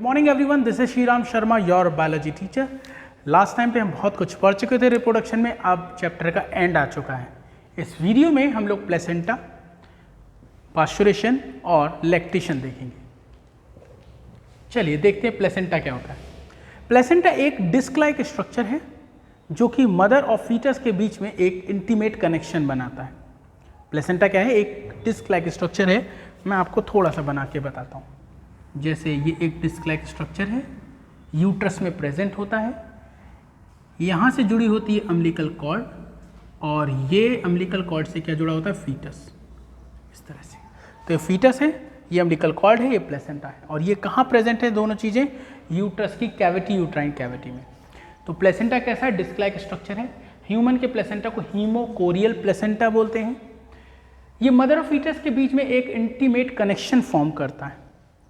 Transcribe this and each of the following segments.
Morning everyone, this is Shriram Sharma, your biology teacher. Last time पे हम बहुत कुछ पढ़ चुके थे रिप्रोडक्शन में, अब चैप्टर का एंड आ चुका है। इस वीडियो में हम लोग प्लेसेंटा, पास्चुरेशन और लैक्टेशन देखेंगे। चलिए देखते हैं प्लेसेंटा क्या होता है। प्लेसेंटा एक डिस्क लाइक स्ट्रक्चर है जो कि मदर और फीटस के बीच में एक इंटीमेट कनेक्शन बनाता है। प्लेसेंटा क्या है? एक डिस्क लाइक स्ट्रक्चर है। मैं आपको थोड़ा सा बना के बताता हूँ। जैसे ये एक डिस्क लाइक स्ट्रक्चर है, यूट्रस में प्रेजेंट होता है, यहाँ से जुड़ी होती है अम्बिलिकल कॉर्ड और ये अम्बिलिकल कॉर्ड से क्या जुड़ा होता है? फीटस। इस तरह से तो ये फीटस है, ये अम्बिलिकल कॉर्ड है, ये प्लेसेंटा है। और ये कहाँ प्रेजेंट है? दोनों चीज़ें यूट्रस की कैविटी, यूट्राइन कैविटी में। तो प्लेसेंटा कैसा है? डिस्क लाइक स्ट्रक्चर है। ह्यूमन के प्लेसेंटा को हीमोकोरियल प्लेसेंटा बोलते हैं। ये मदर और फीटस के बीच में एक इंटीमेट कनेक्शन फॉर्म करता है,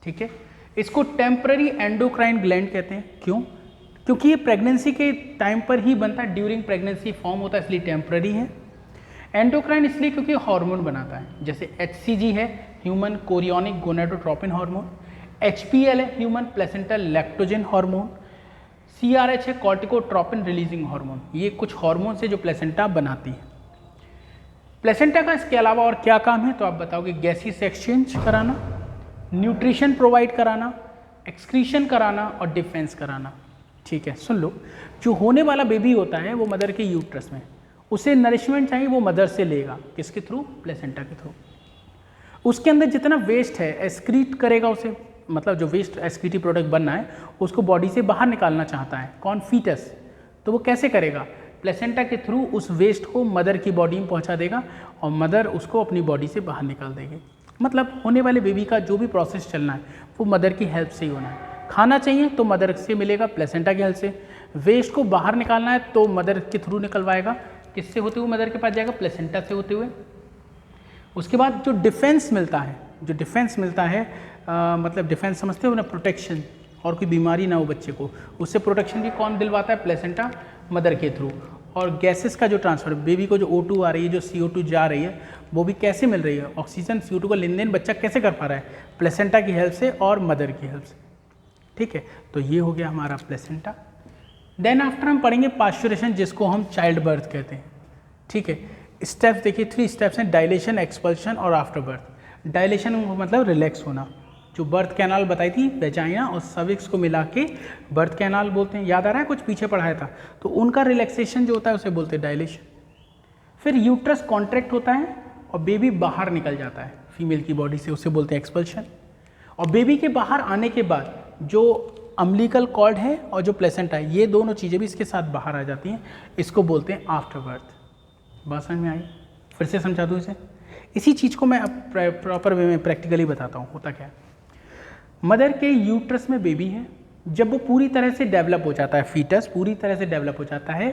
ठीक है। इसको टेम्पररी एंडोक्राइन ग्लैंड कहते हैं। क्यों? क्योंकि ये प्रेगनेंसी के टाइम पर ही बनता है, ड्यूरिंग प्रेगनेंसी फॉर्म होता है, इसलिए टेम्पररी है। एंडोक्राइन इसलिए क्योंकि हार्मोन बनाता है, जैसे HCG है human chorionic gonadotropin hormone, HPL है human placental lactogen hormone, CRH है कॉर्टिकोट्रोपिन रिलीजिंग हार्मोन। ये कुछ हार्मोन है जो प्लेसेंटा बनाती है। प्लेसेंटा का इसके अलावा और क्या काम है? तो आप बताओगे गैसीज एक्सचेंज कराना, न्यूट्रिशन प्रोवाइड कराना, एक्सक्रीशन कराना और डिफेंस कराना, ठीक है। सुन लो, जो होने वाला बेबी होता है वो मदर के यूट्रस में, उसे नरिशमेंट चाहिए, वो मदर से लेगा। किसके थ्रू? प्लेसेंटा के थ्रू। उसके अंदर जितना वेस्ट है एक्सक्रीट करेगा उसे, मतलब जो वेस्ट एक्सक्रीटिव प्रोडक्ट बनना है उसको बॉडी से बाहर निकालना चाहता है कौन? फीटस। तो वो कैसे करेगा? प्लेसेंटा के थ्रू उस वेस्ट को मदर की बॉडी में पहुंचा देगा और मदर उसको अपनी बॉडी से बाहर निकाल देगी। मतलब होने वाले बेबी का जो भी प्रोसेस चलना है वो मदर की हेल्प से ही होना है। खाना चाहिए तो मदर से मिलेगा, प्लेसेंटा की हेल्प से। वेस्ट को बाहर निकालना है तो मदर के थ्रू निकलवाएगा। किससे होते हुए मदर के पास जाएगा? प्लेसेंटा से होते हुए। उसके बाद जो डिफेंस मिलता है, जो डिफेंस मिलता है मतलब डिफेंस समझते हो ना, प्रोटेक्शन, और कोई बीमारी ना हो बच्चे को, उससे प्रोटेक्शन भी कौन दिलवाता है? प्लेसेंटा, मदर के थ्रू। और गैसेस का जो ट्रांसफर, बेबी को जो O2 आ रही है, जो CO2 जा रही है, वो भी कैसे मिल रही है? ऑक्सीजन CO2 का लेन देन बच्चा कैसे कर पा रहा है? प्लेसेंटा की हेल्प से और मदर की हेल्प से, ठीक है। तो ये हो गया हमारा प्लेसेंटा। देन आफ्टर हम पढ़ेंगे पास्चुरेशन, जिसको हम चाइल्ड बर्थ कहते हैं, ठीक है। स्टेप्स देखिए, 3 स्टेप्स हैं: डायलेशन, एक्सपल्शन और आफ्टर बर्थ। डायलेशन मतलब रिलैक्स होना। जो बर्थ कैनाल बताई थी, वेजाइना और सर्विक्स को मिला के बर्थ कैनाल बोलते हैं। याद आ रहा है? कुछ पीछे पढ़ाया था। तो उनका रिलैक्सेशन जो होता है उसे बोलते हैं डायलेशन। फिर यूट्रस कॉन्ट्रैक्ट होता है और बेबी बाहर निकल जाता है फीमेल की बॉडी से, उसे बोलते हैं एक्सपल्शन। और बेबी के बाहर आने के बाद जो अम्बिलिकल कॉर्ड है और जो प्लेसेंटा है, ये दोनों चीज़ें भी इसके साथ बाहर आ जाती हैं, इसको बोलते हैं आफ्टर बर्थ। बात समझ में आई? फिर से समझा दूँ इसे। इसी चीज़ को मैं अब प्रॉपर वे में प्रैक्टिकली बताता हूँ। होता क्या है? मदर के यूट्रस में बेबी है, जब वो पूरी तरह से डेवलप हो जाता है, फीटस पूरी तरह से डेवलप हो जाता है,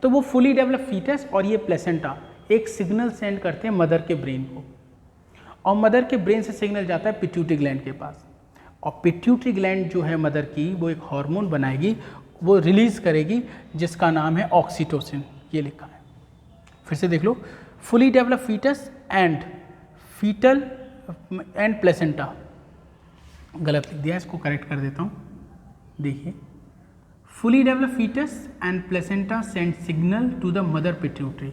तो वो फुली डेवलप फीटस और ये प्लेसेंटा एक सिग्नल सेंड करते हैं मदर के ब्रेन को, और मदर के ब्रेन से सिग्नल जाता है पिट्यूटरी ग्लैंड के पास। और पिट्यूटरी ग्लैंड जो है मदर की, वो एक हार्मोन बनाएगी, वो रिलीज करेगी, जिसका नाम है ऑक्सीटोसिन। ये लिखा है, फिर से देख लो। Fully develop fetus and fetal and placenta, गलत लिख दिया, इसको करेक्ट कर देता हूँ। देखिए, fully develop fetus and placenta send signal to the mother pituitary.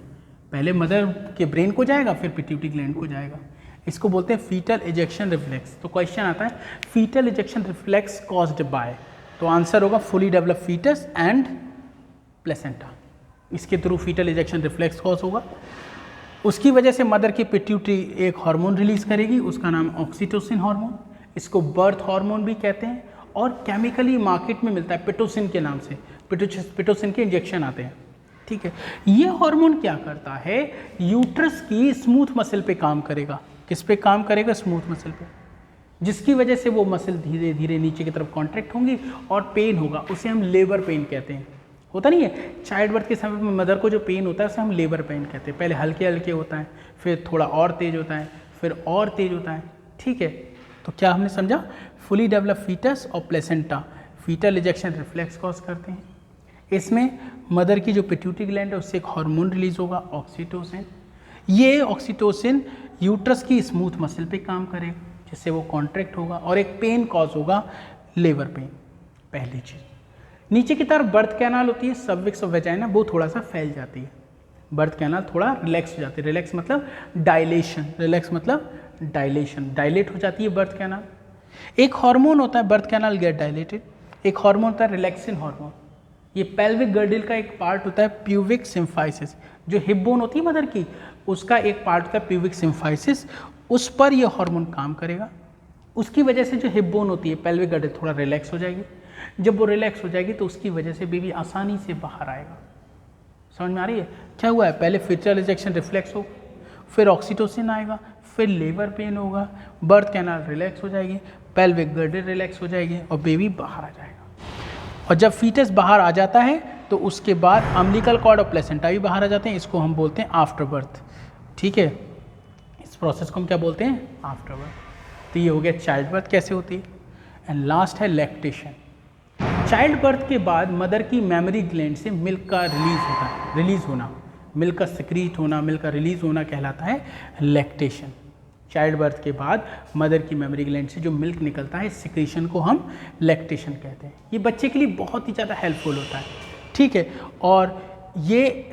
पहले मदर के ब्रेन को जाएगा, फिर पिट्यूटरी ग्लैंड को जाएगा। इसको बोलते हैं फीटल इजेक्शन रिफ्लेक्स। तो क्वेश्चन आता है, fetal ejection reflex caused by, तो आंसर होगा fully develop fetus and placenta. इसके through fetal ejection reflex cause होगा। उसकी वजह से मदर की पिट्यूटरी एक हार्मोन रिलीज करेगी, उसका नाम ऑक्सीटोसिन हार्मोन। इसको बर्थ हार्मोन भी कहते हैं, और केमिकली मार्केट में मिलता है पिटोसिन के नाम से। पिटोसिन के इंजेक्शन आते हैं, ठीक है। ये हार्मोन क्या करता है? यूट्रस की स्मूथ मसल पे काम करेगा। किस पे काम करेगा? स्मूथ मसल पे, जिसकी वजह से वो मसल धीरे धीरे नीचे की तरफ कॉन्ट्रैक्ट होंगी और पेन होगा, उसे हम लेबर पेन कहते हैं। होता नहीं है, चाइल्ड बर्थ के समय में मदर को जो पेन होता है उसे हम लेबर पेन कहते हैं। पहले हल्के हल्के होता है, फिर थोड़ा और तेज होता है, फिर और तेज होता है, ठीक है। तो क्या हमने समझा? फुली डेवलप फीटस और placenta fetal ejection reflex cause करते हैं। इसमें मदर की जो पिट्यूटरी ग्लैंड है उससे एक हार्मोन रिलीज होगा, ऑक्सीटोसिन। ये ऑक्सीटोसिन यूट्रस की स्मूथ मसल पे काम करेगा, जिससे वो कॉन्ट्रैक्ट होगा और एक पेन कॉज होगा, लेबर पेन, पहली चीज़। नीचे की तरफ बर्थ कैनाल होती है, सर्विक्स ऑफ वेजाइना, वो थोड़ा सा फैल जाती है, बर्थ कैनाल थोड़ा रिलैक्स हो जाती है। रिलैक्स मतलब डायलेशन, रिलैक्स मतलब डायलेशन, डायलेट हो जाती है बर्थ कैनाल। एक हार्मोन होता है बर्थ कैनाल गेट डायलेटेड, एक हार्मोन होता है रिलैक्सिन हार्मोन। ये पेल्विक गर्डल का एक पार्ट होता है प्यूबिक सिम्फाइसिस, जो हिप बोन होती है मदर की, उसका एक पार्ट होता है प्यूबिक सिम्फाइसिस, उस पर यह हार्मोन काम करेगा। उसकी वजह से जो हिप बोन होती है पेल्विक गर्डल थोड़ा रिलैक्स हो जाएगी। जब वो रिलैक्स हो जाएगी तो उसकी वजह से बेबी आसानी से बाहर आएगा। समझ में आ रही है क्या हुआ है? पहले फिटरल इजेक्शन रिफ्लेक्स हो, फिर ऑक्सीटोसिन आएगा, फिर लेबर पेन होगा, बर्थ कैनाल रिलैक्स हो जाएगी, पेल्विक गर्डल रिलैक्स हो जाएगी और बेबी बाहर आ जाएगा। और जब फीटस बाहर आ जाता है तो उसके बाद अम्बिलिकल कॉर्ड और प्लेसेंटा भी बाहर आ जाते हैं। इसको हम बोलते हैं आफ्टर बर्थ। ठीक है, इस प्रोसेस को हम क्या बोलते हैं? After birth. तो ये हो गया चाइल्ड बर्थ कैसे होती है। एंड लास्ट है लैक्टेशन। चाइल्ड बर्थ के बाद मदर की मेमोरी ग्लैंड से मिल्क का रिलीज होता है, रिलीज होना, मिल्क का सिक्रीट होना, मिल्क का रिलीज होना कहलाता है लैक्टेशन। चाइल्ड बर्थ के बाद मदर की मेमोरी ग्लैंड से जो मिल्क निकलता है, सिक्रीशन को हम लैक्टेशन कहते हैं। ये बच्चे के लिए बहुत ही ज़्यादा हेल्पफुल होता है। ठीक है, और ये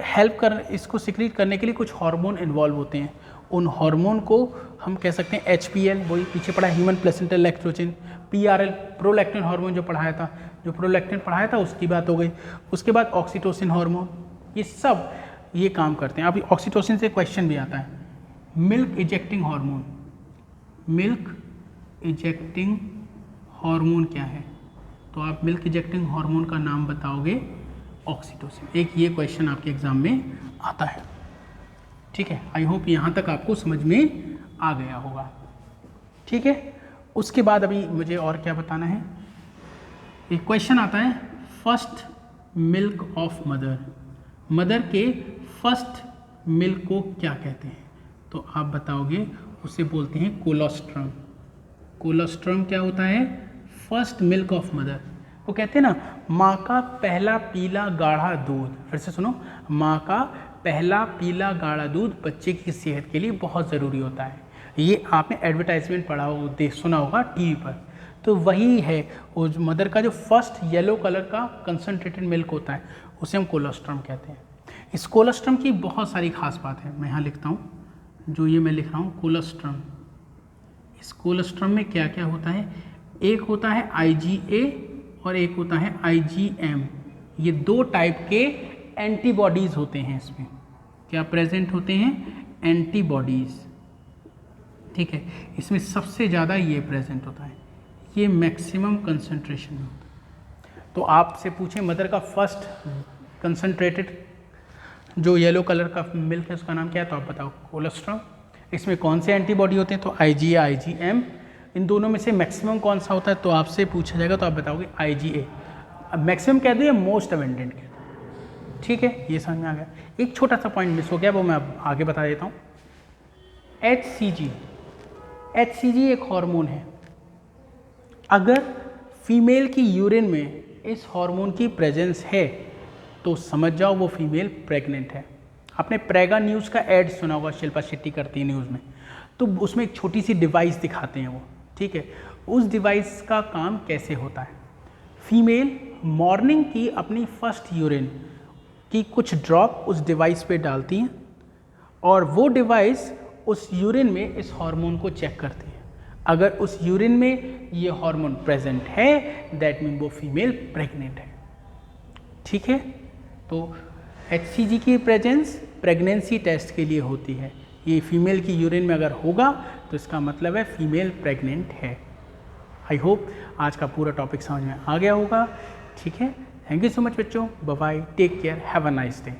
इसको सिक्रीट करने के लिए कुछ हार्मोन इन्वॉल्व होते हैं। उन हार्मोन को हम कह सकते हैं HPL, वही पीछे पढ़ा human placental lactogen, PRL prolactin hormone जो पढ़ाया था उसकी बात हो गई। उसके बाद ऑक्सीटोसिन हार्मोन, ये सब ये काम करते हैं। अभी ऑक्सीटोसिन से क्वेश्चन भी आता है। Milk ejecting hormone, milk ejecting hormone क्या है? तो आप मिल्क इजेक्टिंग हार्मोन का नाम बताओगे ऑक्सीटोसिन। एक ये क्वेश्चन आपके एग्जाम में आता है। ठीक है, आई होप यहाँ तक आपको समझ में आ गया होगा। ठीक है, उसके बाद अभी मुझे और क्या बताना है। एक क्वेश्चन आता है, first milk of mother, mother के फर्स्ट मिल्क को क्या कहते हैं? तो आप बताओगे उसे बोलते हैं कोलोस्ट्रम। कोलोस्ट्रम क्या होता है? First milk of mother. वो कहते हैं ना, माँ का पहला पीला गाढ़ा दूध, फिर से सुनो, माँ का पहला पीला गाढ़ा दूध बच्चे की सेहत के लिए बहुत ज़रूरी होता है। ये आपने एडवर्टाइजमेंट पढ़ा हो, सुना होगा टीवी पर। तो वही है, वो मदर का जो फर्स्ट येलो कलर का कंसनट्रेटेड मिल्क होता है उसे हम कोलोस्ट्रम कहते हैं। इस कोलोस्ट्रम की बहुत सारी खास बात है, मैं यहाँ लिखता हूँ, जो ये मैं लिख रहा हूँ कोलोस्ट्रम। इस कोलोस्ट्रम में क्या क्या होता है? एक होता है IgA और एक होता है IgM। ये दो टाइप के एंटीबॉडीज़ होते हैं। इसमें क्या प्रेजेंट होते हैं? एंटीबॉडीज़। ठीक है, इसमें सबसे ज़्यादा ये प्रेजेंट होता है, ये मैक्सिमम कंसंट्रेशन में होता है। तो आपसे पूछें मदर का फर्स्ट कंसंट्रेटेड जो येलो कलर का मिल्क है उसका नाम क्या है, तो आप बताओ कोलोस्ट्रम। इसमें कौन से एंटीबॉडी होते हैं? तो IgA, IgM। इन दोनों में से मैक्सिमम कौन सा होता है तो आपसे पूछा जाएगा तो आप बताओगे IgA। अब मैक्सिमम कह दो या मोस्ट अबेंडेंट कह दो। ठीक है, ये समझ में आ गया। एक छोटा सा पॉइंट मिस हो गया, वो मैं अब आगे बता देता हूँ। HCG एक हार्मोन है। अगर फीमेल की यूरिन में इस हार्मोन की प्रेजेंस है तो समझ जाओ वो फीमेल प्रेग्नेंट है। आपने प्रेगा न्यूज़ का ऐड सुना होगा, शिल्पा शेट्टी करती है न्यूज़ में, तो उसमें एक छोटी सी डिवाइस दिखाते हैं वो। ठीक है, उस डिवाइस का काम कैसे होता है? फीमेल मॉर्निंग की अपनी फर्स्ट यूरिन की कुछ ड्रॉप उस डिवाइस पे डालती हैं और वो डिवाइस उस यूरिन में इस हार्मोन को चेक करती है। अगर उस यूरिन में ये हार्मोन प्रेजेंट है दैट मीन वो फीमेल प्रेग्नेंट है। ठीक है, तो HCG की प्रेजेंस प्रेगनेंसी टेस्ट के लिए होती है। ये फीमेल की यूरिन में अगर होगा तो इसका मतलब है फीमेल प्रेग्नेंट है। आई होप आज का पूरा टॉपिक समझ में आ गया होगा। ठीक है, थैंक यू सो मच बच्चों, bye bye, take care, have a nice day.